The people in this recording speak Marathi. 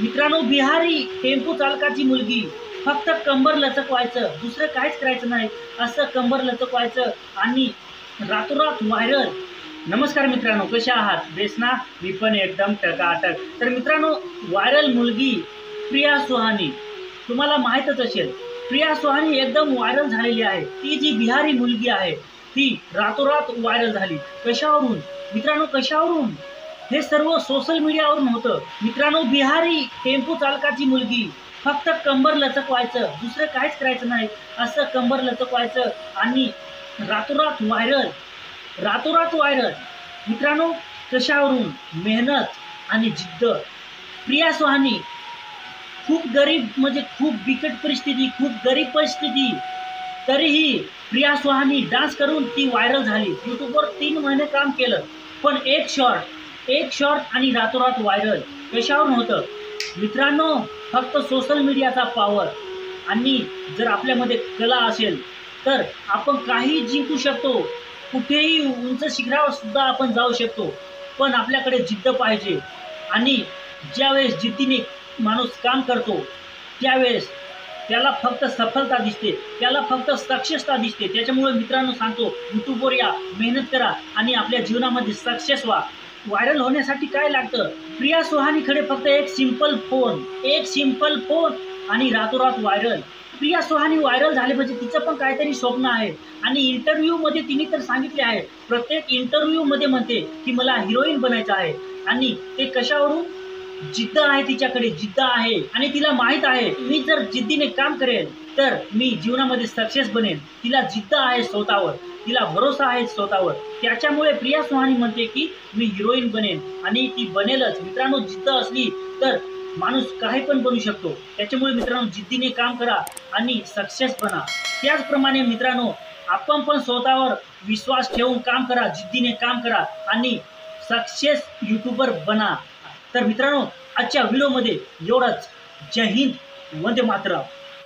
मित्रांनो, बिहारी टेम्पो चालकाची मुलगी फक्त कंबर लचकवायचं, दुसरं काहीच करायचं नाही, असं कंबर लचकवायचं आणि रातोरात व्हायरल. नमस्कार मित्रांनो, कशा आहात? बेस ना? मी पण एकदम टकाटक. तर मित्रांनो, व्हायरल मुलगी प्रिया सुहानी तुम्हाला माहीतच असेल. प्रिया सुहानी एकदम व्हायरल झालेली आहे. ती जी बिहारी मुलगी आहे ती रातोरात व्हायरल झाली. कशावरून मित्रांनो, कशावरून? हे सर्व सोशल मीडियावरून होतं. मित्रांनो, बिहारी टेम्पो चालकाची मुलगी फक्त कंबर लचकवायचं, दुसरं काहीच करायचं नाही, असं कंबर लचकवायचं आणि रातोरात व्हायरल. रातोरात व्हायरल. मित्रांनो, कशावरून? मेहनत आणि जिद्द. प्रिया सुहानी खूप गरीब, म्हणजे खूप बिकट परिस्थिती, खूप गरीब परिस्थिती, तरीही प्रिया सुहानी डान्स करून ती व्हायरल झाली. यूट्यूबवर 3 महिने काम केलं, पण एक शॉर्ट आणि रातोरात व्हायरल. कशावरून होतं? मित्रांनो, फक्त सोशल मीडियाचा पॉवर. आणि जर आपल्यामध्ये कला असेल तर आपण काही जिंकू शकतो, कुठेही उंच शिखरावर सुद्धा आपण जाऊ शकतो. पण आपल्याकडे जिद्द पाहिजे. आणि ज्यावेळेस जिद्दीने माणूस काम करतो त्यावेळेस त्याला फक्त सफलता दिसते, त्याला फक्त सक्सेसता दिसते. त्याच्यामुळे मित्रांनो सांगतो, यूट्यूबवर या, मेहनत करा आणि आपल्या जीवनामध्ये सक्सेस व्हा. व्हायरल होण्यासाठी काय लागतं? प्रिया सुहानीकडे फक्त एक सिंपल फोन आणि रातोरात व्हायरल. प्रिया सुहानी व्हायरल झाले म्हणजे तिचं पण काहीतरी स्वप्न आहे. आणि इंटरव्ह्यूमध्ये तिने तर सांगितले आहे, प्रत्येक इंटरव्ह्यूमध्ये म्हणते की मला हिरोईन बनायचं आहे. आणि ते कशावरून? जिद्द आहे, तिच्याकडे जिद्द आहे. आणि तिला माहीत आहे, मी जर जिद्दीने काम करेल तर मी जीवनामध्ये सक्सेस बनेन. तिला जिद्द आहे स्वतःवर, तिला भरोसा आहे स्वतःवर. त्याच्यामुळे प्रिया सुहानी म्हणते की मी हिरोईन बनेन आणि ती बनेलच. मित्रांनो, जिद्द असली तर माणूस काही पण बनू शकतो. त्याच्यामुळे मित्रांनो, जिद्दीने काम करा आणि सक्सेस बना. त्याचप्रमाणे मित्रांनो, आपण पण स्वतःवर विश्वास ठेवून काम करा, जिद्दीने काम करा आणि सक्सेस यूट्यूबर बना. तर मित्रांनो, आजच्या व्हिडिओमध्ये एवढंच. जय हिंद, वंदे मातरम.